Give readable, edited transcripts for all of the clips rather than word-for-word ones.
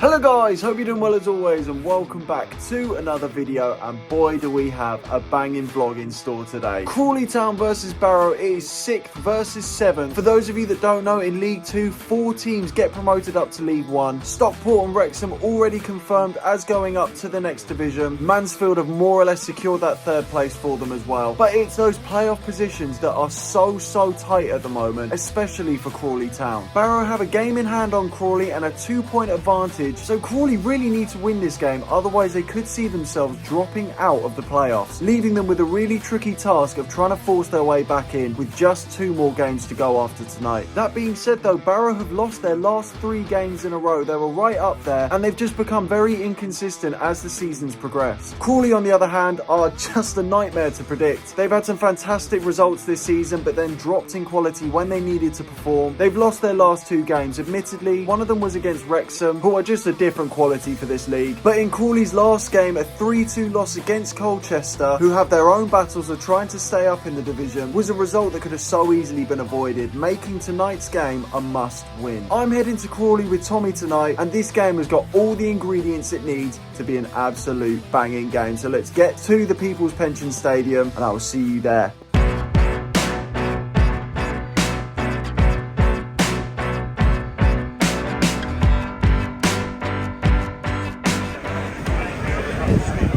Hello guys, hope you're doing well as always and welcome back to another video, and boy do we have a banging vlog in store today. Crawley Town versus Barrow. It is 6th versus 7th. For those of you that don't know, in League 2, 4 teams get promoted up to League 1. Stockport and Wrexham already confirmed as going up to the next division. Mansfield have more or less secured that 3rd place for them as well. But it's those playoff positions that are so tight at the moment, especially for Crawley Town. Barrow have a game in hand on Crawley and a 2-point advantage. So Crawley really need to win this game, otherwise they could see themselves dropping out of the playoffs, leaving them with a really tricky task of trying to force their way back in with just 2 more games to go after tonight. That being said though, Barrow have lost their last 3 games in a row. They were right up there and they've just become very inconsistent as the season's progressed. Crawley on the other hand are just a nightmare to predict. They've had some fantastic results this season but then dropped in quality when they needed to perform. They've lost their last 2 games. Admittedly, one of them was against Wrexham, who are just a different quality for this league. But in Crawley's last game, a 3-2 loss against Colchester, who have their own battles of trying to stay up in the division, was a result that could have so easily been avoided, making tonight's game a must win. I'm heading to Crawley with Tommy tonight, and this game has got all the ingredients it needs to be an absolute banging game. So let's get to the People's Pension Stadium and I will see you there.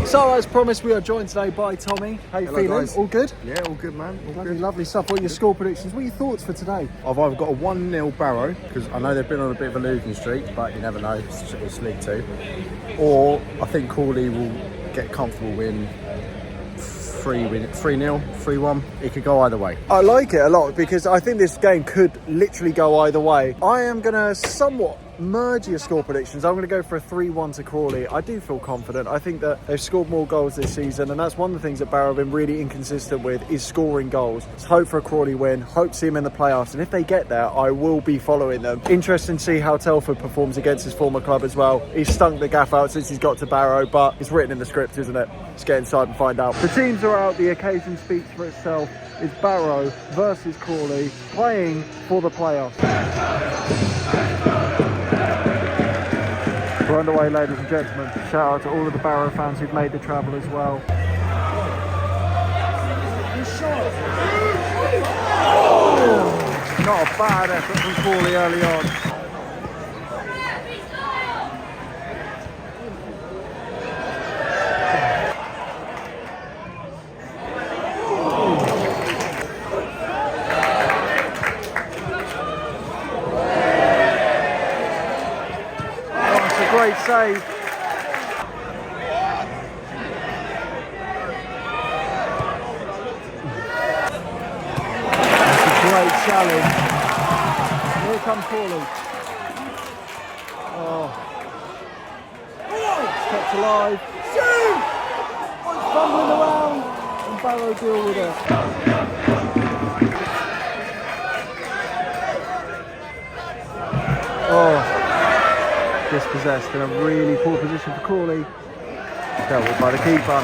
So, as promised, we are joined today by Tommy. How you feeling? Guys. All good? Yeah, all good, man. All good. Lovely stuff. What are your score predictions? What are your thoughts for today? I've either got a 1-0 Barrow, because I know they've been on a bit of a losing streak, but you never know, it's League 2. Or I think Crawley will get a comfortable win, 3-0, 3-1. It could go either way. I like it a lot because I think this game could literally go either way. I am going to somewhat merge your score predictions. I'm going to go for a 3-1 to Crawley. I do feel confident. I think that they've scored more goals this season, and that's one of the things that Barrow have been really inconsistent with, is scoring goals. Let's hope for a Crawley win, hope to see them in the playoffs, and if they get there, I will be following them. Interesting to see how Telford performs against his former club as well. He's stunk the gaff out since he's got to Barrow, but it's written in the script, isn't it? Let's get inside and find out. The teams are out, the occasion speaks for itself. It's Barrow versus Crawley, playing for the playoffs. We're underway, ladies and gentlemen. Shout out to all of the Barrow fans who've made the travel as well. Oh, not a bad effort from Crawley early on. Great save. That's a great challenge. Here comes Crawley. Oh. Kept alive. Fumbling around, and Barrow deal with it. Oh. Dispossessed in a really poor position for Crawley. Dealt with by the keeper.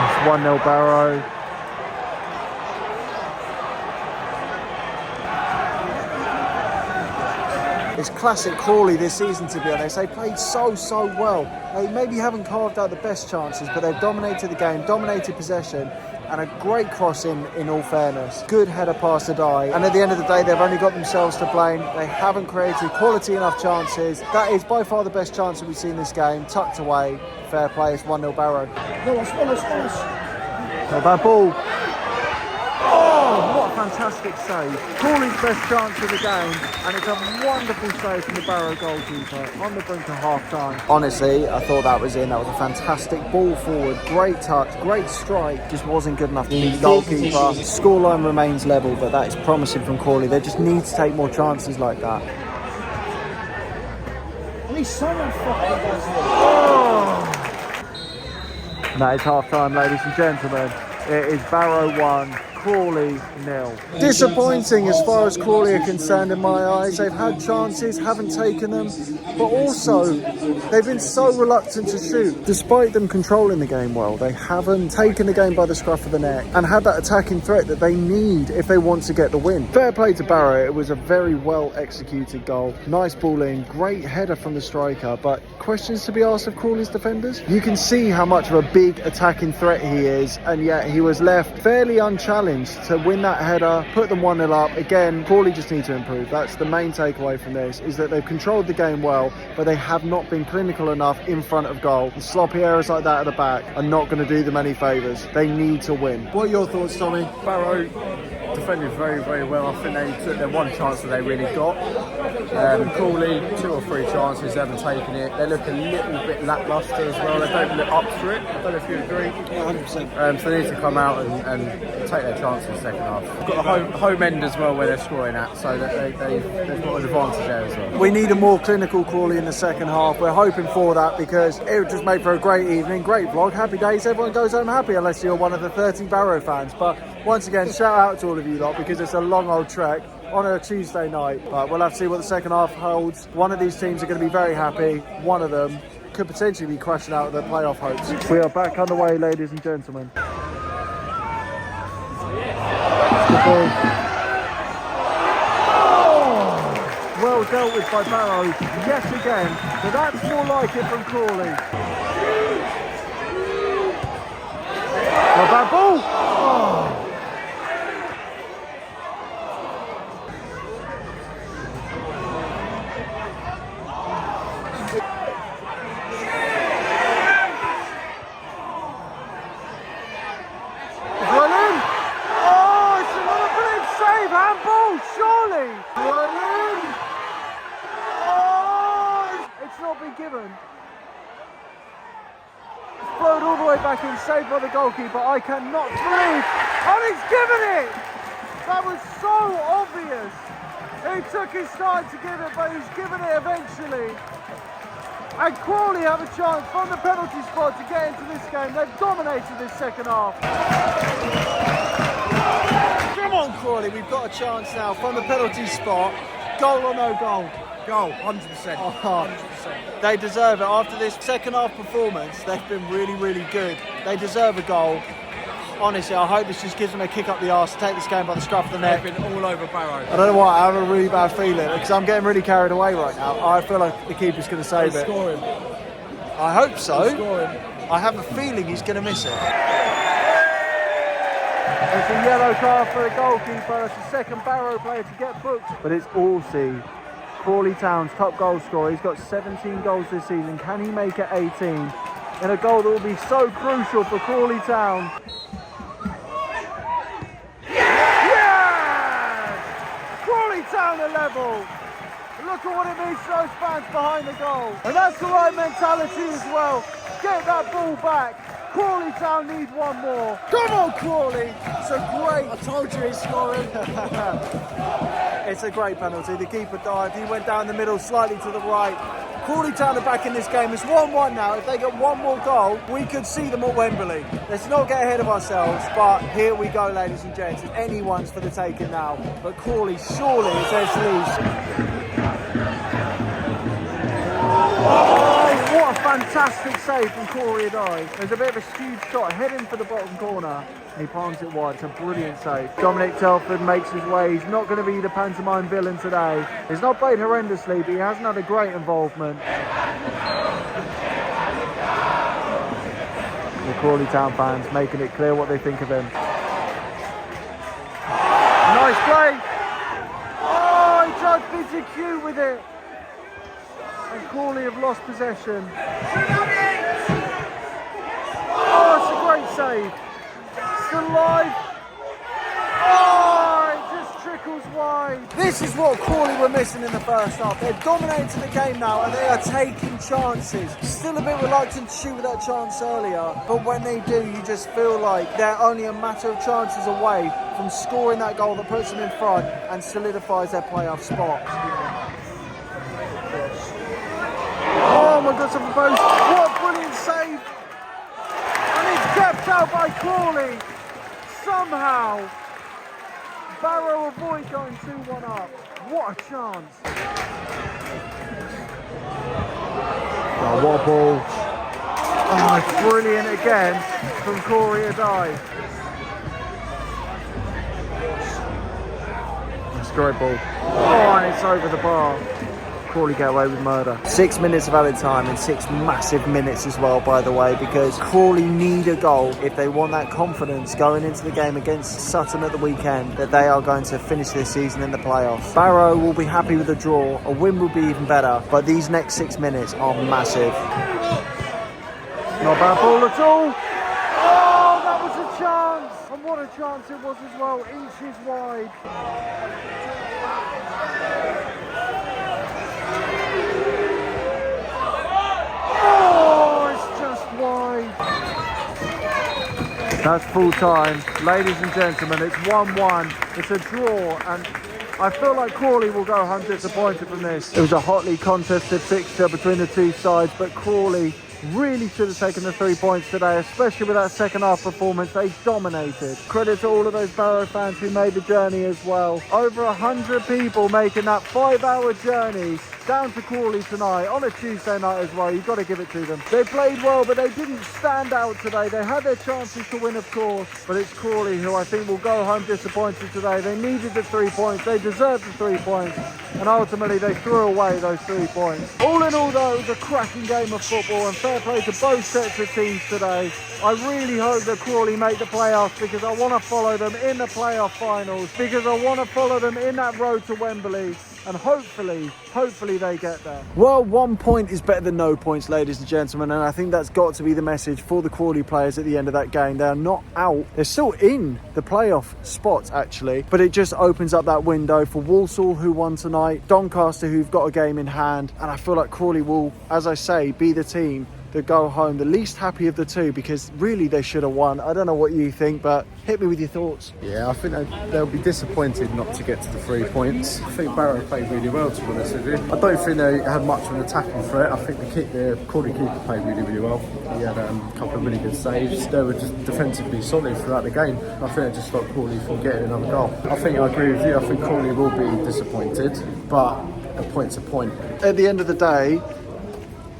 It's 1-0 Barrow. It's classic Crawley this season, to be honest. They played so well. They maybe haven't carved out the best chances, but they've dominated the game, dominated possession, and a great cross in all fairness. Good header past the die, and at the end of the day they've only got themselves to blame. They haven't created quality enough chances. That is by far the best chance that we've seen this game, tucked away. Fair play. It's 1-0 Barrow. Not a bad ball. Oh, what a fantastic save. Crawley's best chance of the game, and it's a wonderful save from the Barrow goalkeeper on the brink of half-time. Honestly, I thought that was in. That was a fantastic ball forward. Great touch, great strike. Just wasn't good enough to beat the goalkeeper. Scoreline remains level, but that is promising from Crawley. They just need to take more chances like that. At least someone fucking does it. Oh. That is half-time, ladies and gentlemen. It is Barrow 1, Crawley 0. Disappointing as far as Crawley are concerned in my eyes. They've had chances, haven't taken them, but also they've been so reluctant to shoot. Despite them controlling the game well, they haven't taken the game by the scruff of the neck and had that attacking threat that they need if they want to get the win. Fair play to Barrow, it was a very well executed goal. Nice ball in, great header from the striker, but questions to be asked of Crawley's defenders? You can see how much of a big attacking threat he is, and yet he was left fairly unchallenged to win that header, put them 1-0 up. Again, Crawley just need to improve. That's the main takeaway from this, is that they've controlled the game well, but they have not been clinical enough in front of goal. And sloppy errors like that at the back are not going to do them any favours. They need to win. What are your thoughts, Tommy? Barrow defended very, very well. I think they took their one chance that they really got. Crawley, 2 or 3 chances, they haven't taken it. They look a little bit lacklustre as well. They don't look up for it. I don't know if you agree. 100%. So they need to come out and take their chances in the second half. They've got the home end as well where they're scoring at, so that they've got an advantage there as well. We need a more clinical Crawley in the second half. We're hoping for that because it would just make for a great evening, great vlog, happy days. Everyone goes home happy unless you're one of the 30 Barrow fans. But once again, shout out to all of you lot because it's a long old trek on a Tuesday night. But we'll have to see what the second half holds. One of these teams are going to be very happy. One of them could potentially be crashing out of their playoff hopes. We are back underway, ladies and gentlemen. Well dealt with by Barrow yet again, but that's more like it from Crawley. Not a bad ball. Oh. Given. Flowed all the way back in, saved by the goalkeeper. I cannot believe. And he's given it! That was so obvious. It took his time to give it, but he's given it eventually. And Crawley have a chance from the penalty spot to get into this game. They've dominated this second half. Come on, Crawley, we've got a chance now from the penalty spot. Goal or no goal? Goal, 100%. 100%. They deserve it. After this second half performance, they've been really, really good. They deserve a goal. Honestly, I hope this just gives them a kick up the arse to take this game by the scruff of the neck. They've been all over Barrow. I don't know why, I have a really bad feeling because I'm getting really carried away right now. I feel like the keeper's going to save it. Scoring. I hope so. Scoring. I have a feeling he's going to miss it. It's a yellow card for the goalkeeper. It's the second Barrow player to get booked. But it's Orsi, Crawley Town's top goal scorer. He's got 17 goals this season. Can he make it 18? In a goal that will be so crucial for Crawley Town. Yes! Crawley Town are level. Look at what it means to those fans behind the goal. And that's the right mentality as well. Get that ball back. Crawley Town need one more. Come on, Crawley. It's a great... I told you he's scoring. It's a great penalty. The keeper dived. He went down the middle, slightly to the right. Crawley Town are back in this game. It's 1-1 now. If they get one more goal, we could see them at Wembley. Let's not get ahead of ourselves. But here we go, ladies and gents. Anyone's for the taking now. But Crawley surely is theirs to lose. Oh, what a fantastic save from Corey Adai. There's a bit of a skewed shot heading for the bottom corner. He palms it wide. It's a brilliant save. Dominic Telford makes his way. He's not going to be the pantomime villain today. He's not played horrendously, but he hasn't had a great involvement. The Crawley Town fans making it clear what they think of him. Nice play. Oh, he tried to be too cute with it. And Crawley have lost possession. Oh, it's a great save. Still alive. Oh, it just trickles wide. This is what Crawley were missing in the first half. They're dominating the game now and they are taking chances. Still a bit reluctant to shoot with that chance earlier, but when they do, you just feel like they're only a matter of chances away from scoring that goal that puts them in front and solidifies their playoff spot. Oh my God, off the post. What a brilliant save. And it's kept out by Crawley. Somehow, Barrow avoid going 2-1 up. What a chance. Oh, what a ball. Oh, it's brilliant again from Crawley Adai. That's a great ball. Oh, and it's over the bar. Crawley get away with murder. 6 minutes of added time and 6 massive minutes as well, by the way, because Crawley need a goal if they want that confidence going into the game against Sutton at the weekend that they are going to finish this season in the playoffs. Barrow will be happy with a draw. A win would be even better, but these next 6 minutes are massive. Not a bad ball at all. Oh, that was a chance. And what a chance it was as well. Inches wide. Oh, it's just wide. That's full time. Ladies and gentlemen, it's 1-1. It's a draw, and I feel like Crawley will go home disappointed from this. It was a hotly contested fixture between the two sides, but Crawley really should have taken the 3 points today, especially with that second half performance. They dominated. Credit to all of those Barrow fans who made the journey as well. Over 100 people making that 5-hour journey down to Crawley tonight on a Tuesday night as well. You've got to give it to them. They played well, but they didn't stand out today. They had their chances to win, of course, but it's Crawley who I think will go home disappointed today. They needed the 3 points. They deserved the 3 points, and ultimately they threw away those 3 points. All in all, though, it was a cracking game of football, and fair play to both sets of teams today. I really hope that Crawley make the playoffs, because I want to follow them in the playoff finals, because I want to follow them in that road to Wembley, and hopefully they get there. Well, 1 point is better than no points, ladies and gentlemen, and I think that's got to be the message for the Crawley players at the end of that game. They are not out. They're still in the playoff spots, actually, but it just opens up that window for Walsall, who won tonight, Doncaster, who've got a game in hand, and I feel like Crawley will, as I say, be the team that go home the least happy of the two, because really they should have won. I don't know what you think, but hit me with your thoughts. Yeah, I think they'll be disappointed not to get to the 3 points. I think Barrow played really well, to be honest with you. I don't think they had much of an attacking threat. I think the Crawley keeper played really, really well. He had a couple of really good saves. They were just defensively solid throughout the game. I think they just stopped Crawley from getting another goal. I think I agree with you. I think Crawley will be disappointed, but a point's a point. At the end of the day,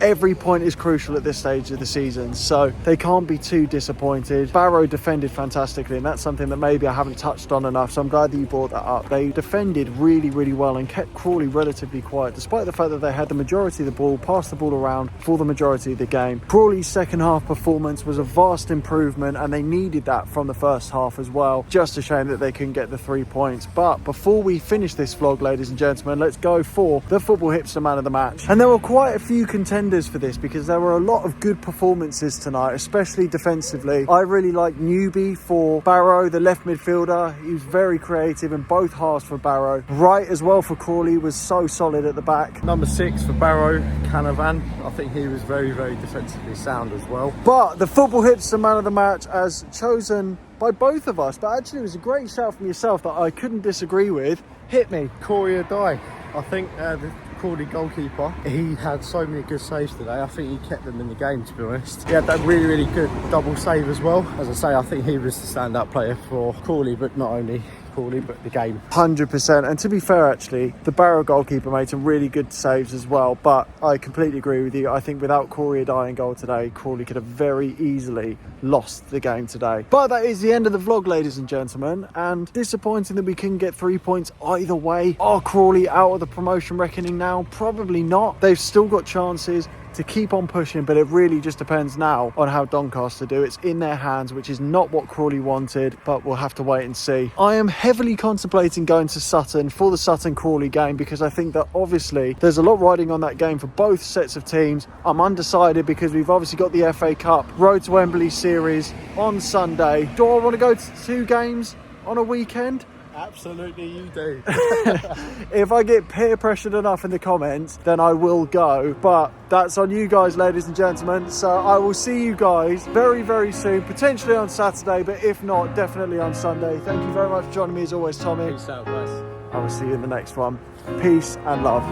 every point is crucial at this stage of the season, so they can't be too disappointed. Barrow defended fantastically, and that's something that maybe I haven't touched on enough, so I'm glad that you brought that up. They defended really, really well and kept Crawley relatively quiet, despite the fact that they had the majority of the ball, passed the ball around for the majority of the game. Crawley's second half performance was a vast improvement, and they needed that from the first half as well. Just a shame that they couldn't get the 3 points. But before we finish this vlog, ladies and gentlemen, let's go for the Football Hipster Man of the Match. And there were quite a few contenders for this, because there were a lot of good performances tonight, especially defensively. I really like Newby for Barrow, the left midfielder. He was very creative in both halves for Barrow. Wright as well for Crawley was so solid at the back. Number 6 for Barrow, Canavan. I think he was very, very defensively sound as well. But the Football Hipster Man of the Match, as chosen by both of us, but actually it was a great shout from yourself that I couldn't disagree with. Hit me. Crawley Adai. I think the Crawley goalkeeper, he had so many good saves today. I think he kept them in the game, to be honest. He had that really, really good double save as well. As I say, I think he was the stand-up player for Crawley, but not only Crawley, but the game. 100%. And to be fair, actually, the Barrow goalkeeper made some really good saves as well, but I completely agree with you. I think without Crawley Adai in goal today, Crawley could have very easily lost the game today. But that is the end of the vlog, ladies and gentlemen, and disappointing that we couldn't get 3 points either way. Are Crawley out of the promotion reckoning now? Probably not. They've still got chances to keep on pushing, but it really just depends now on how Doncaster do. It's in their hands, which is not what Crawley wanted, but we'll have to wait and see. I am heavily contemplating going to Sutton for the Sutton-Crawley game, because I think that obviously there's a lot riding on that game for both sets of teams. I'm undecided because we've obviously got the FA Cup Road to Wembley series on Sunday. Do I want to go to 2 games on a weekend? Absolutely, you do. If I get peer pressured enough in the comments, then I will go, but that's on you guys, ladies and gentlemen. So I will see you guys very, very soon, potentially on Saturday, but if not, definitely on Sunday. Thank you very much for joining me as always, Tommy. Peace out, guys. I will see you in the next one. Peace and love.